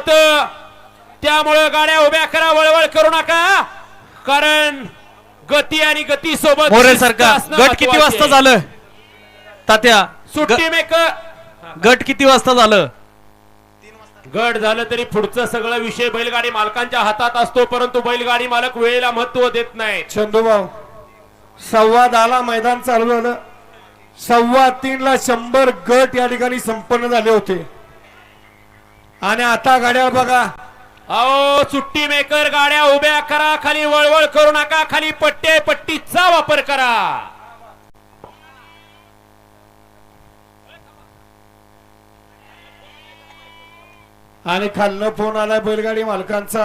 होत, त्यामुळे गाड्या उभ्या करा, वळवळ करू नका, कारण गती आणि गती सोबत मोरे सरकार गट किती वाजता झालं तात्या? सुट्टी मेकर गट किती वाजता झालं? गट झालं तरी पुढचं सगळं विषय बैलगाडी मालकांच्या हातात असतो, परंतु बैलगाडी मालक वेळेला महत्व देत नाही. चंदूभाऊ 2:15 मैदान चालू झालं, 2:15ला 100 गट या ठिकाणी संपन्न झाले होते आणि आता गाड्या बघा. अहो सुट्टी मेकर गाड्या उभ्या करा, खाली वळवळ करू नका, खाली पट्टीचा वापर करा. आणि खालनं फोन आलाय बैलगाडी मालकांचा.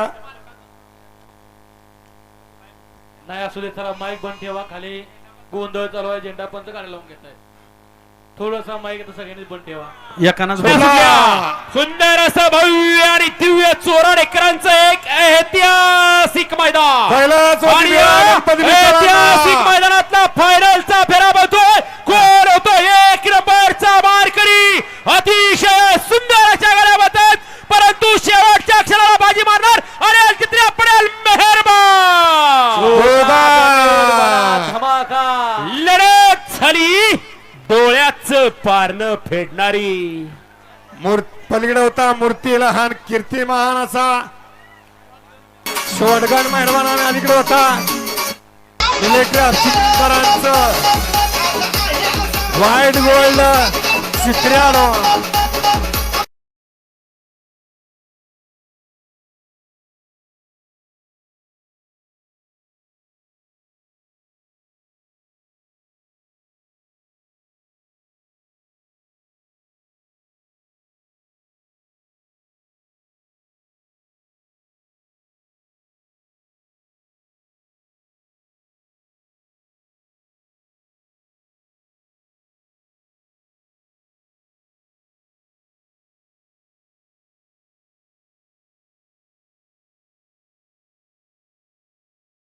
नाही असू दे, चला माईक बंद ठेवा, खाली गोंधळ चालू आहे, झेंडा पंच गाडी लावून घेताय, थोडसा माईक आता सगळ्यांनी बंद ठेवा. एकानच सुंदर असं भव्य आणि दिव्य चोराड एकरांचं एक ऐतिहासिक मैदान, ऐतिहासिक मैदानातला फायनलचा फेरा बघतोय. कोण होतो एक नंबरचा मारकरी, अतिशय सुंदर अशा गाड्या बघतात, परंतु शेवटच्या क्षणाला बाजी मारणार आणि किती पडेल मेहरबान. धमाका लढत झाली, डोळ्याचं पारणं फेडणारी. पलीकडे होता मूर्ती लहान कीर्तिमान असा शोडगण मेहरबान, अलीकडे होता इलेक्ट्रिक अक्षितकरांचं व्हाईट गोल्ड चित्र्यानो.